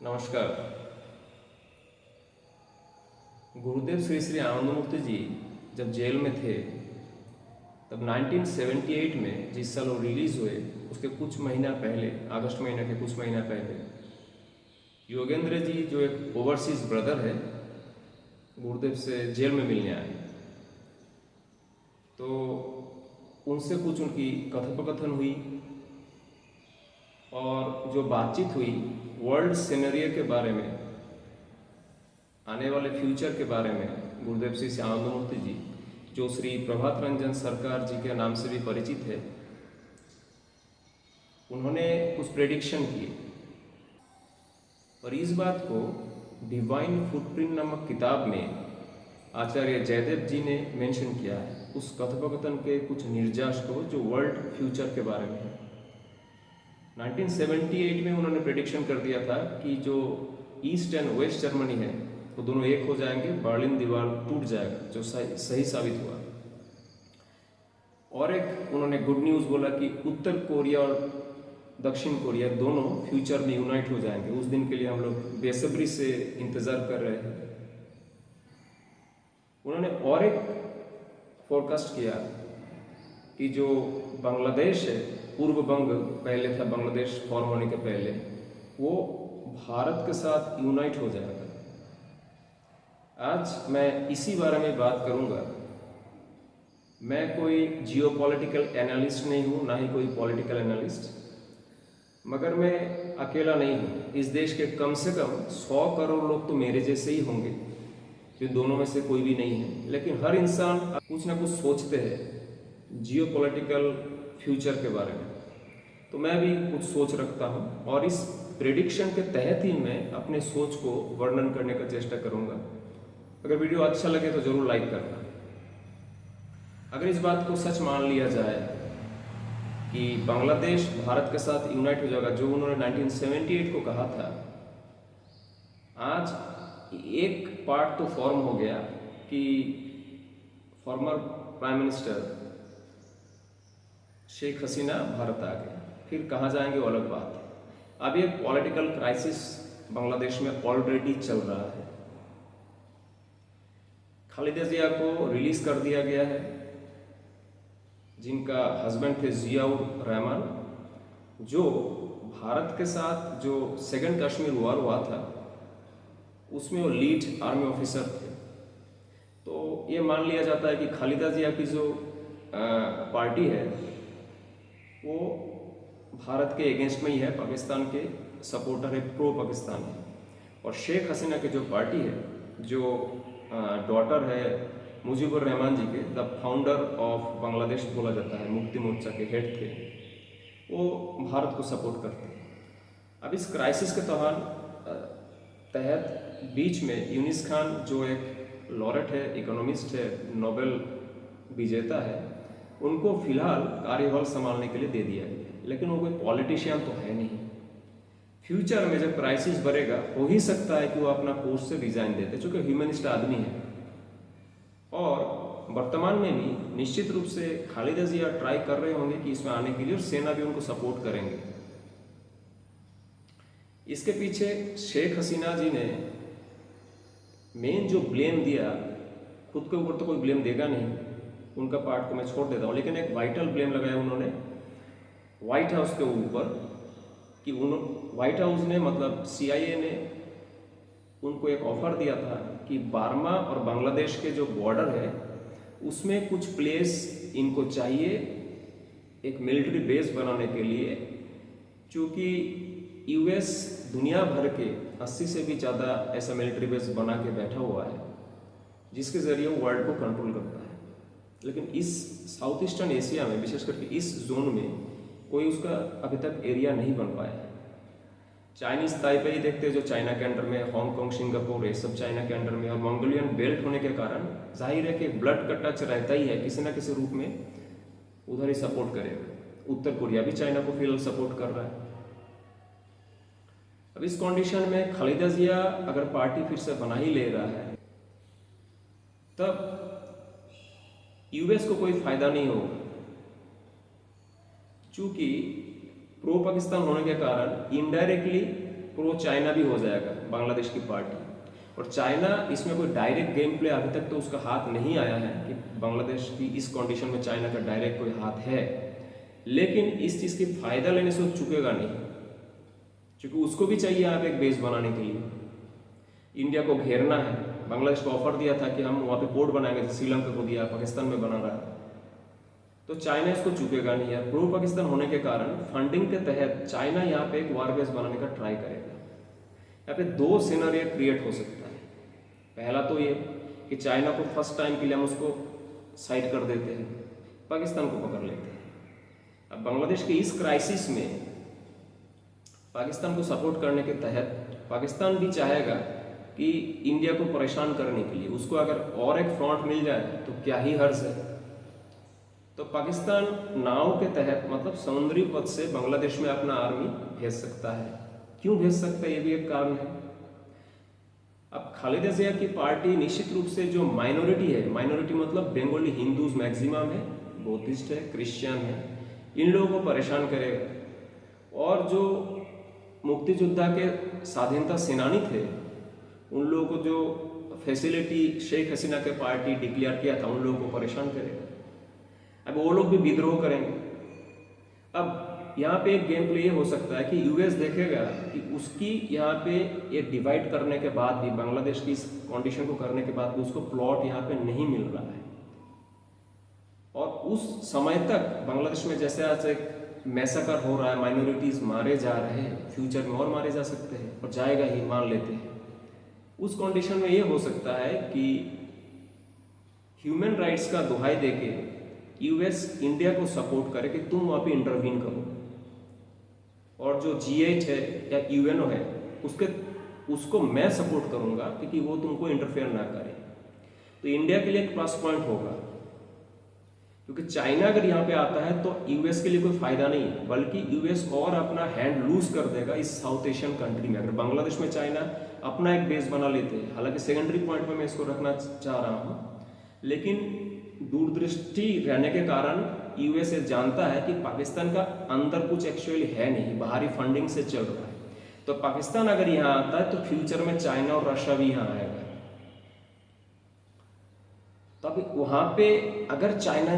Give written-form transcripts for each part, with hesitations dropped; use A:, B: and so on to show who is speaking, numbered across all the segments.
A: नमस्कार। गुरुदेव श्री श्री आनंदमूर्ति जी जब जेल में थे तब 1978 में जिस साल वो रिलीज़ हुए उसके कुछ महीना पहले, अगस्त महीने के कुछ महीना पहले, योगेंद्र जी जो एक ओवरसीज ब्रदर है गुरुदेव से जेल में मिलने आए। तो उनसे कुछ उनकी कथोपकथन हुई और जो बातचीत हुई वर्ल्ड सिनेरियो के बारे में, आने वाले फ्यूचर के बारे में। गुरुदेव श्री श्री आनंदमूर्ति जी जो श्री प्रभात रंजन सरकार जी के नाम से भी परिचित है, उन्होंने कुछ प्रेडिक्शन किए और इस बात को डिवाइन फुटप्रिंट नामक किताब में आचार्य जयदेव जी ने मेंशन किया है। उस कथोपकथन के कुछ निर्जाश को जो वर्ल्ड फ्यूचर के बारे में है। 1978 में उन्होंने प्रेडिक्शन कर दिया था कि जो ईस्ट एंड वेस्ट जर्मनी है वो दोनों एक हो जाएंगे, बर्लिन दीवार टूट जाएगा, जो सही साबित हुआ। और एक उन्होंने गुड न्यूज़ बोला कि उत्तर कोरिया और दक्षिण कोरिया दोनों फ्यूचर में यूनाइट हो जाएंगे। उस दिन के लिए हम लोग बेसब्री से इंतज़ार कर रहे हैं। उन्होंने और एक फोरकास्ट किया कि जो बांग्लादेश है, पूर्व बंग पहले था, बांग्लादेश फॉर्म होने के पहले, वो भारत के साथ यूनाइट हो जाएगा। आज मैं इसी बारे में बात करूंगा। मैं कोई जियोपॉलिटिकल एनालिस्ट नहीं हूँ, ना ही कोई पॉलिटिकल एनालिस्ट, मगर मैं अकेला नहीं हूँ। इस देश के कम से कम 100 करोड़ लोग तो मेरे जैसे ही होंगे, जो दोनों में से कोई भी नहीं है। लेकिन हर इंसान कुछ ना कुछ सोचते हैं जियोपॉलिटिकल फ्यूचर के बारे में। तो मैं भी कुछ सोच रखता हूँ और इस प्रेडिक्शन के तहत ही मैं अपने सोच को वर्णन करने का चेष्टा करूँगा। अगर वीडियो अच्छा लगे तो ज़रूर लाइक करना। अगर इस बात को सच मान लिया जाए कि बांग्लादेश भारत के साथ यूनाइट हो जाएगा, जो उन्होंने 1978 को कहा था, आज एक पार्ट तो फॉर्म हो गया कि former prime minister Sheikh Hasina Bharat आ गए। फिर कहाँ जाएंगे वो अलग बात है। अब ये पॉलिटिकल क्राइसिस बांग्लादेश में ऑलरेडी चल रहा है। खालिदा जिया को रिलीज कर दिया गया है, जिनका हस्बैंड थे जियाउर रहमान, जो भारत के साथ जो सेकंड कश्मीर वॉर हुआ था उसमें वो लीड आर्मी ऑफिसर थे। तो ये मान लिया जाता है कि खालिदा जिया की जो पार्टी है वो भारत के अगेंस्ट में ही है, पाकिस्तान के सपोर्टर है, प्रो पाकिस्तान है। और शेख हसीना की जो पार्टी है, जो डॉटर है मुजीबुर रहमान जी के, द फाउंडर ऑफ बांग्लादेश बोला जाता है, मुक्ति मोर्चा के हेड थे, वो भारत को सपोर्ट करते हैं। अब इस क्राइसिस के तहत बीच में यूनिस खान जो एक लॉरेट है, इकोनॉमिस्ट है, नोबेल विजेता है, उनको फिलहाल कार्यभार संभालने के लिए दे दिया गया। लेकिन वो कोई पॉलिटिशियन तो है नहीं। फ्यूचर में जब क्राइसिस बढ़ेगा हो ही सकता है कि वो अपना पोस्ट से रिजाइन देते, चूंकि ह्यूमनिस्ट आदमी है। और वर्तमान में भी निश्चित रूप से खालिदा जिया ट्राई कर रहे होंगे कि इसमें आने के लिए, और सेना भी उनको सपोर्ट करेंगे। इसके पीछे शेख हसीना जी ने मेन जो ब्लेम दिया, खुद के ऊपर तो कोई ब्लेम देगा नहीं, उनका पार्ट को मैं छोड़ देता हूँ, लेकिन एक वाइटल ब्लेम लगाया उन्होंने व्हाइट हाउस के ऊपर कि व्हाइट हाउस ने, मतलब CIA ने उनको एक ऑफर दिया था कि बर्मा और बांग्लादेश के जो बॉर्डर है उसमें कुछ प्लेस इनको चाहिए एक मिलिट्री बेस बनाने के लिए, क्योंकि US दुनिया भर के 80 से भी ज़्यादा ऐसा मिलिट्री बेस बना के बैठा हुआ है, जिसके ज़रिए वो वर्ल्ड को कंट्रोल करता है। लेकिन इस साउथ ईस्टर्न एशिया में, विशेष करके इस जोन में, कोई उसका अभी तक एरिया नहीं बन पाया है। चाइनीज ताइपेई देखते हैं जो चाइना के अंडर में, हांगकांग, सिंगापुर, ये सब चाइना के अंडर में, और मंगोलियन बेल्ट होने के कारण जाहिर है कि ब्लड का टच रहता ही है, किसी ना किसी रूप में उधर ही सपोर्ट करेगा। उत्तर कोरिया भी चाइना को फिलहाल सपोर्ट कर रहा है। अब इस कंडीशन में खालिदा जिया अगर पार्टी फिर से बना ही ले रहा है, तब US को कोई फायदा नहीं होगा, क्योंकि प्रो पाकिस्तान होने के कारण इनडायरेक्टली प्रो चाइना भी हो जाएगा बांग्लादेश की पार्टी। और चाइना इसमें कोई डायरेक्ट गेम प्ले अभी तक तो उसका हाथ नहीं आया है कि बांग्लादेश की इस कंडीशन में चाइना का डायरेक्ट कोई हाथ है, लेकिन इस चीज़ की फ़ायदा लेने से वो चुकेगा नहीं, क्योंकि उसको भी चाहिए यहाँ पे एक बेस बनाने के लिए। इंडिया को घेरना है, बांग्लादेश को ऑफर दिया था कि हम वहाँ पे पोर्ट बनाएंगे, जैसे श्रीलंका को दिया, पाकिस्तान में बना रहा है, तो चाइना इसको चुकेगा नहीं है। प्रो पाकिस्तान होने के कारण फंडिंग के तहत चाइना यहाँ पे एक वार बेस बनाने का ट्राई करेगा। यहाँ पे दो सिनेरियो क्रिएट हो सकता है। पहला तो ये कि चाइना को फर्स्ट टाइम के लिए हम उसको साइड कर देते हैं, पाकिस्तान को पकड़ लेते हैं। अब बांग्लादेश के इस क्राइसिस में पाकिस्तान को सपोर्ट करने के तहत पाकिस्तान भी चाहेगा कि इंडिया को परेशान करने के लिए उसको अगर और एक फ्रंट मिल जाए तो क्या ही हर्ज है। तो पाकिस्तान नाव के तहत, मतलब समुद्री पथ से बांग्लादेश में अपना आर्मी भेज सकता है। क्यों भेज सकता है, ये भी एक कारण है। अब खालिदा जिया की पार्टी निश्चित रूप से जो माइनॉरिटी है, माइनॉरिटी मतलब बंगाली हिंदूज मैक्सिमम है, बौद्धिस्ट है, क्रिश्चियन है, इन लोगों को परेशान करेगा। और जो मुक्तियोद्धा के स्वाधीनता सेनानी थे, उन लोगों को जो फैसिलिटी शेख हसीना के पार्टी डिक्लेयर किया था, उन लोगों को परेशान करेगा। अब वो लोग भी विद्रोह करेंगे। अब यहाँ पे एक गेम प्ले ये हो सकता है कि यूएस देखेगा कि उसकी यहाँ पे ये डिवाइड करने के बाद भी, बांग्लादेश की इस कंडीशन को करने के बाद भी उसको प्लॉट यहाँ पे नहीं मिल रहा है, और उस समय तक बांग्लादेश में जैसे आज एक मैसेकर हो रहा है, माइनॉरिटीज मारे जा रहे हैं, फ्यूचर में और मारे जा सकते हैं और जाएगा ही, मान लेते हैं। उस कंडीशन में ये हो सकता है कि ह्यूमन राइट्स का दुहाई देके यूएस इंडिया को सपोर्ट करे कि तुम वहाँ पे इंटरवीन करो, और जो G8 है या यूएनओ है उसको मैं सपोर्ट करूँगा क्योंकि वो तुमको इंटरफेयर ना करे। तो इंडिया के लिए एक प्लस पॉइंट होगा, क्योंकि चाइना अगर यहाँ पे आता है तो यूएस के लिए कोई फायदा नहीं है, बल्कि यूएस और अपना हैंड लूज कर देगा इस साउथ एशियन कंट्री में। अगर बांग्लादेश में चाइना अपना एक बेस बना लेते हैं, हालांकि सेकेंडरी पॉइंट में मैं इसको रखना चाह रहा हूँ, लेकिन दूरदृष्टि रहने के कारण यूएस जानता है कि पाकिस्तान का अंदर कुछ एक्चुअली है नहीं, बाहरी फंडिंग से चल रहा है। तो पाकिस्तान अगर यहाँ आता है तो फ्यूचर में चाइना और रशिया भी यहाँ आएगा। तो अभी वहाँ पे अगर चाइना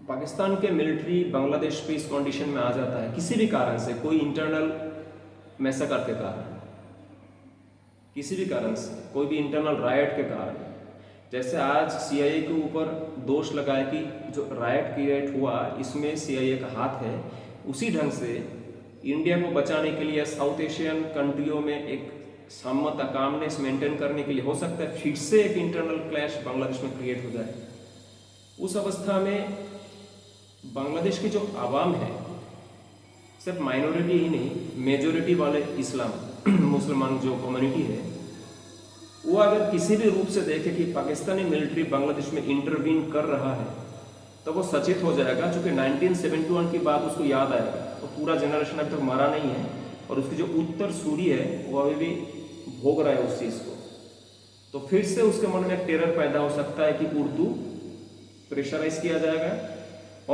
A: पाकिस्तान के मिलिट्री बांग्लादेश पे इस कंडीशन में आ जाता है किसी भी कारण से, कोई इंटरनल मैसेकर के कारण, किसी भी कारण से, कोई भी इंटरनल रायट के कारण, जैसे आज सीआईए के ऊपर दोष लगाया कि जो रायट क्रिएट हुआ इसमें सीआईए का हाथ है, उसी ढंग से इंडिया को बचाने के लिए साउथ एशियन कंट्रियों में एक सम्मत कामनेस मेंटेन करने के लिए हो सकता है फिर से एक इंटरनल क्लैश बांग्लादेश में क्रिएट हो जाए। उस अवस्था में बांग्लादेश की जो आवाम है, सिर्फ माइनॉरिटी ही नहीं, मेजोरिटी वाले इस्लाम मुसलमान जो कम्युनिटी है, वो अगर किसी भी रूप से देखे कि पाकिस्तानी मिलिट्री बांग्लादेश में इंटरवीन कर रहा है तो वो सचेत हो जाएगा। चूंकि 1971 की बात उसको याद आएगा, तो पूरा जनरेशन अभी तक मरा नहीं है और उसकी जो उत्तर सूरी है वो अभी भी भोग रहा है उस चीज़ को। तो फिर से उसके मन में एक टेरर पैदा हो सकता है कि उर्दू प्रेशराइज किया जाएगा।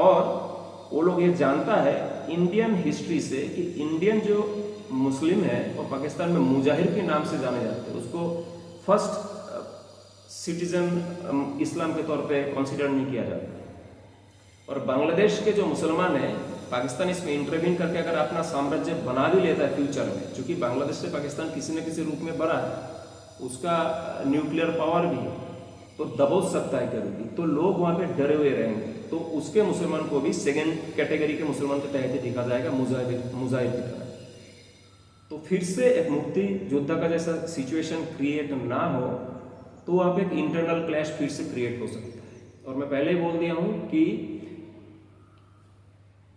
A: और वो लोग ये जानता है इंडियन हिस्ट्री से कि इंडियन जो मुस्लिम है और पाकिस्तान में मुजाहिर के नाम से जाने जाते हैं, उसको फर्स्ट सिटीजन इस्लाम के तौर पे कंसीडर नहीं किया जाता। और बांग्लादेश के जो मुसलमान हैं, पाकिस्तान इसमें इंटरवीन करके अगर अपना साम्राज्य बना भी लेता है फ्यूचर में, क्योंकि बांग्लादेश से पाकिस्तान किसी न किसी रूप में बड़ा है, उसका न्यूक्लियर पावर भी है, तो दबोच सकता है कभी, तो लोग वहाँ पे डरे हुए रहेंगे। तो उसके मुसलमान को भी सेकेंड कैटेगरी के मुसलमान के तहत ही देखा जाएगा, मुजाहिर की तरह। तो फिर से एक मुक्ति योद्धा का जैसा सिचुएशन क्रिएट ना हो तो वहाँ पे एक इंटरनल क्लैश फिर से क्रिएट हो सकता है। और मैं पहले ही बोल दिया हूँ कि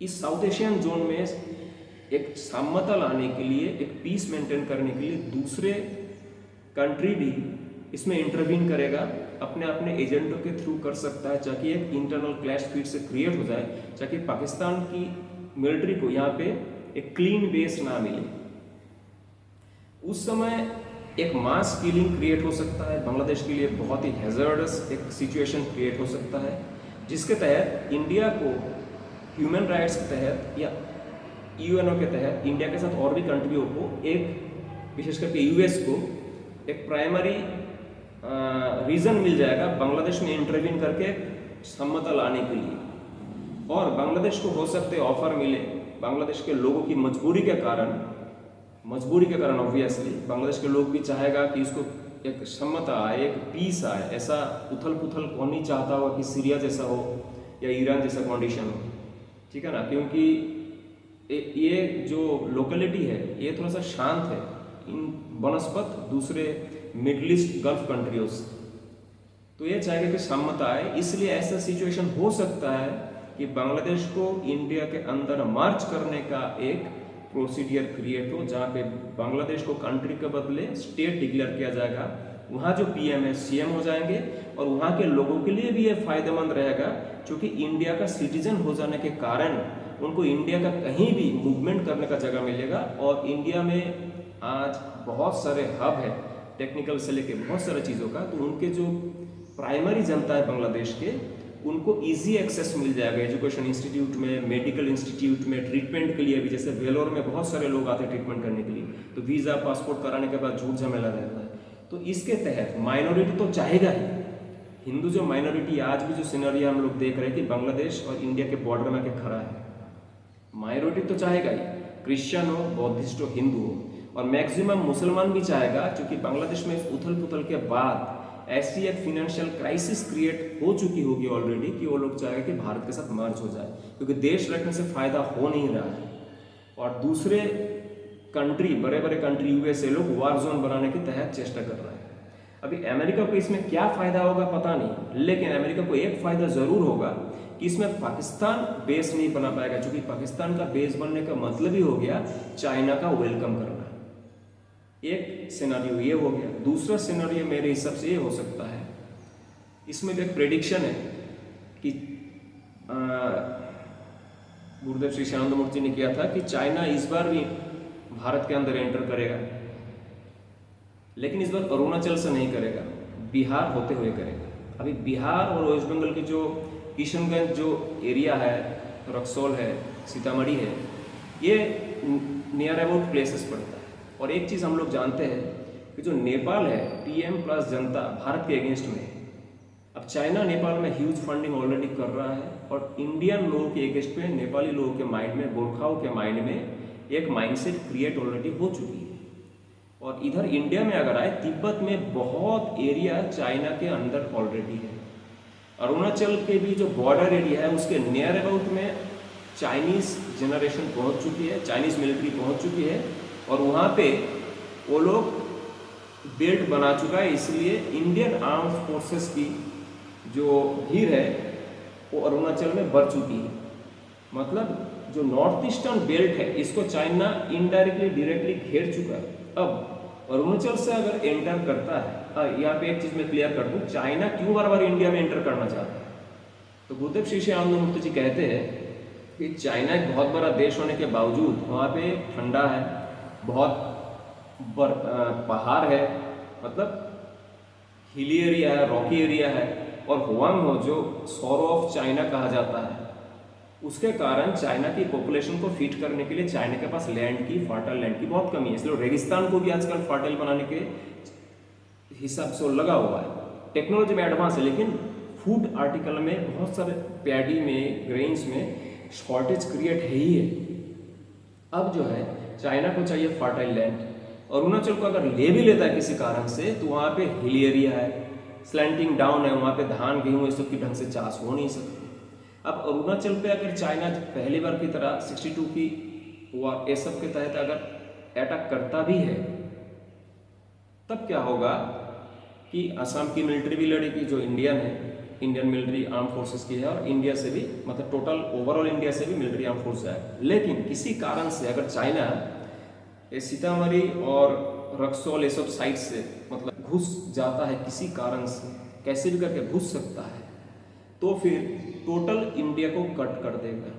A: इस साउथ एशियन जोन में एक साम्यता लाने के लिए, एक पीस मेंटेन करने के लिए दूसरे कंट्री भी इसमें इंटरवीन करेगा, अपने अपने एजेंटों के थ्रू कर सकता है, ताकि एक इंटरनल क्लैश फिर से क्रिएट हो जाए, ताकि पाकिस्तान की मिलिट्री को यहाँ पे एक क्लीन बेस ना मिले। उस समय एक मास किलिंग क्रिएट हो सकता है, बांग्लादेश के लिए बहुत ही हैजर्डस एक सिचुएशन क्रिएट हो सकता है, जिसके तहत इंडिया को ह्यूमन राइट्स के तहत या यूएनओ के तहत इंडिया के साथ और भी कंट्रियों को एक विशेष करके यूएस को एक प्राइमरी रीज़न मिल जाएगा बांग्लादेश में इंटरवीन करके सम्मता लाने के लिए। और बांग्लादेश को हो सकते ऑफर मिले बांग्लादेश के लोगों की मजबूरी के कारण ऑब्वियसली बांग्लादेश के लोग भी चाहेगा कि इसको एक सम्मता आए, एक पीस आए। ऐसा उथल पुथल कौन नहीं चाहता होगा कि सीरिया जैसा हो या ईरान जैसा कंडीशन हो, ठीक है ना, क्योंकि ये जो लोकेलिटी है ये थोड़ा सा शांत है इन बनस्पत दूसरे मिडल ईस्ट गल्फ कंट्रियों से। तो ये चाहेगा कि सम्मता आए, इसलिए ऐसा सिचुएशन हो सकता है कि बांग्लादेश को इंडिया के अंदर मार्च करने का एक प्रोसीडियर क्रिएट हो, जहाँ पे बांग्लादेश को कंट्री के बदले स्टेट डिक्लेयर किया जाएगा। वहाँ जो पीएम है सीएम हो जाएंगे और वहाँ के लोगों के लिए भी ये फायदेमंद रहेगा, क्योंकि इंडिया का सिटीजन हो जाने के कारण उनको इंडिया का कहीं भी मूवमेंट करने का जगह मिलेगा। और इंडिया में आज बहुत सारे हब है टेक्निकल से लेके बहुत सारे चीज़ों का, तो उनके जो प्राइमरी जनता है बांग्लादेश के उनको इजी एक्सेस मिल जाएगा एजुकेशन इंस्टीट्यूट में, मेडिकल इंस्टीट्यूट में, ट्रीटमेंट के लिए भी। जैसे वेलोर में बहुत सारे लोग आते हैं ट्रीटमेंट करने के लिए, तो वीज़ा पासपोर्ट कराने के बाद झूठ झमेला रहता है। तो इसके तहत माइनॉरिटी तो चाहेगा ही, हिंदू जो माइनॉरिटी आज भी जो सिनेरियो हम लोग देख रहे हैं कि बांग्लादेश और इंडिया के बॉर्डर में आके खड़ा है, माइनॉरिटी तो चाहेगा ही, क्रिश्चियन हो, बौद्धिस्ट हो, हिंदू हो, और मैक्सिमम मुसलमान भी चाहेगा, क्योंकि बांग्लादेश में इस उथल पुथल के बाद ऐसी एक फिनेंशियल क्राइसिस क्रिएट हो चुकी होगी ऑलरेडी कि वो लोग चाहेंगे कि भारत के साथ मर्ज हो जाए, क्योंकि देश रखने से फायदा हो नहीं रहा है। और दूसरे कंट्री, बड़े बड़े कंट्री यूएसए लोग वार जोन बनाने के तहत चेष्टा कर रहे हैं। अभी अमेरिका को इसमें क्या फायदा होगा पता नहीं, लेकिन अमेरिका को एक फायदा जरूर होगा कि इसमें पाकिस्तान बेस नहीं बना पाएगा, क्योंकि पाकिस्तान का बेस बनने का मतलब ही हो गया चाइना का वेलकम करना। एक सिनेरियो ये हो गया। दूसरा सिनेरियो मेरे हिसाब से ये हो सकता है, इसमें भी एक प्रेडिक्शन है कि गुरुदेव श्री श्यानंद मूर्ति ने किया था कि चाइना इस बार भी भारत के अंदर एंटर करेगा, लेकिन इस बार अरुणाचल से नहीं करेगा, बिहार होते हुए करेगा। अभी बिहार और वेस्ट बंगाल की जो किशनगंज जो एरिया है, रक्सौल है, सीतामढ़ी है, ये नियर अबाउट प्लेसेस पड़ता है। और एक चीज़ हम लोग जानते हैं कि जो नेपाल है पीएम प्लस जनता भारत के अगेंस्ट में है। अब चाइना नेपाल में ह्यूज फंडिंग ऑलरेडी कर रहा है, और इंडियन लोगों के अगेंस्ट में, नेपाली लोगों के माइंड में, गोरखाओं के माइंड में एक माइंडसेट क्रिएट ऑलरेडी हो चुकी है। और इधर इंडिया में अगर आए, तिब्बत में बहुत एरिया चाइना के अंदर ऑलरेडी है। अरुणाचल के भी जो बॉर्डर एरिया है उसके नियर अबाउट में चाइनीज जनरेशन पहुंच चुकी है, चाइनीज मिलिट्री पहुंच चुकी है, और वहाँ पे वो लोग बेल्ट बना चुका है। इसलिए इंडियन आर्म्ड फोर्सेस की जो भीड़ है वो अरुणाचल में बढ़ चुकी है। मतलब जो नॉर्थ ईस्टर्न बेल्ट है इसको चाइना इनडायरेक्टली डायरेक्टली घेर चुका है। अब अरुणाचल से अगर एंटर करता है, यहाँ पे एक चीज मैं क्लियर कर दूं, चाइना क्यों बार बार इंडिया में एंटर करना चाहता है? तो गुरुदेव श्री श्यानंद मूर्ति जी कहते हैं कि चाइना एक बहुत बड़ा देश होने के बावजूद वहाँ पे ठंडा है, बहुत पहाड़ है, मतलब हिली एरिया है, रॉकी एरिया है, और हुआंग हो जो सौरो ऑफ चाइना कहा जाता है, उसके कारण चाइना की पॉपुलेशन को फिट करने के लिए चाइना के पास लैंड की, फर्टाइल लैंड की बहुत कमी है। इसलिए रेगिस्तान को भी आजकल फर्टाइल बनाने के हिसाब से लगा हुआ है। टेक्नोलॉजी में एडवांस है, लेकिन फूड आर्टिकल में बहुत सारे पैडी में, ग्रेन्स में शॉर्टेज क्रिएट है ही है। अब जो है चाइना को चाहिए फर्टाइल लैंड। अरुणाचल को अगर ले भी लेता है किसी कारण से, तो वहाँ पे हिल एरिया है, स्लैंटिंग डाउन है, वहाँ पे धान गेहूँ ये सब की ढंग से चाष हो नहीं सकती। अब अरुणाचल पे अगर चाइना पहली बार की तरह 62 की ये सब के तहत अगर अटैक करता भी है, तब क्या होगा कि असम की मिलिट्री भी लड़ेगी जो इंडियन है, इंडियन मिलिट्री आर्म फोर्सेस की है, और इंडिया से भी, मतलब टोटल ओवरऑल इंडिया से भी मिलिट्री आर्म फोर्स है। लेकिन किसी कारण से अगर चाइना सीतामढ़ी और रक्सौल ये सब साइड से मतलब घुस जाता है किसी कारण से, कैसे भी करके घुस सकता है, तो फिर टोटल इंडिया को कट कर देगा।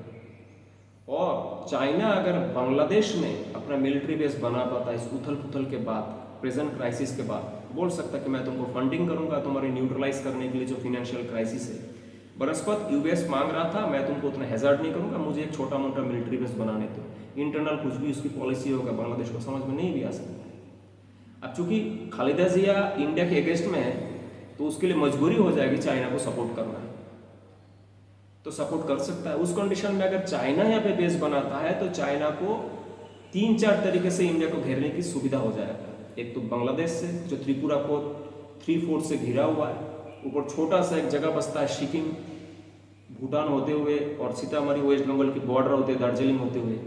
A: और चाइना अगर बांग्लादेश में अपना मिलिट्री बेस बना पाता इस उथल पुथल के बाद, प्रेजेंट क्राइसिस के बाद, बोल सकता कि मैं तुमको फंडिंग करूंगा तुम्हारी न्यूट्रलाइज करने के लिए जो फिनेंशियल क्राइसिस है, बनस्पत यूएस मांग रहा था मैं तुमको उतना हैजार्ड नहीं करूंगा, मुझे एक छोटा मोटा मिलिट्री बेस बनाने दो, इंटरनल कुछ भी उसकी पॉलिसी होगा बांग्लादेश को समझ में नहीं भी आ सकता है। अब चूंकि खालिदा जिया इंडिया के अगेंस्ट में है तो उसके लिए मजबूरी हो जाएगी चाइना को सपोर्ट करना, तो सपोर्ट कर सकता है। उस कंडीशन में अगर चाइना यहाँ पे बेस बनाता है तो चाइना को 3-4 तरीके से इंडिया को घेरने की सुविधा हो जाएगा। एक तो बांग्लादेश से जो त्रिपुरा को 3/4 से घिरा हुआ है, ऊपर छोटा सा एक जगह बसता है सिक्किम, भूटान होते हुए और सीतामढ़ी वेस्ट बंगाल की बॉर्डर होते हुए दार्जिलिंग होते हुए,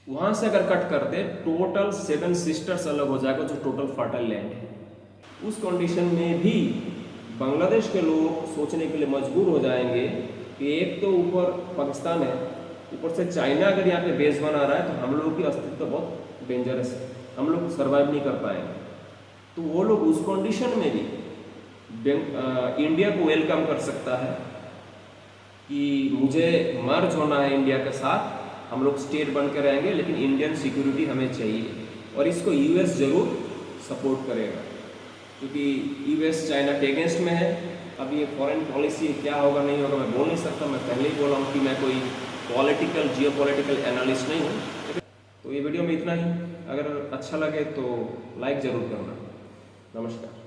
A: वहां से अगर कट कर दे टोटल 7 सिस्टर्स अलग हो जाएगा जो टोटल फर्टाइल लैंड है। उस कंडीशन में भी बांग्लादेश के लोग सोचने के लिए मजबूर हो जाएंगे कि एक तो ऊपर पाकिस्तान है, ऊपर से चाइना अगर यहाँ पे बेस बना रहा है तो हम लोगों की अस्तित्व बहुत डेंजरस है, हम लोग सर्वाइव नहीं कर पाएंगे। तो वो लोग उस कंडीशन में भी इंडिया को वेलकम कर सकता है कि मुझे मर्ज होना है इंडिया के साथ, हम लोग स्टेट बन के रहेंगे लेकिन इंडियन सिक्योरिटी हमें चाहिए, और इसको यूएस जरूर सपोर्ट करेगा क्योंकि यूएस चाइना के अगेंस्ट में है। अब ये फॉरेन पॉलिसी क्या होगा नहीं होगा मैं बोल नहीं सकता, मैं पहले ही बोला हूँ कि मैं कोई पॉलिटिकल जियोपॉलिटिकल एनालिस्ट नहीं हूँ। तो ये वीडियो में इतना ही, अगर अच्छा लगे तो लाइक ज़रूर करना। नमस्कार।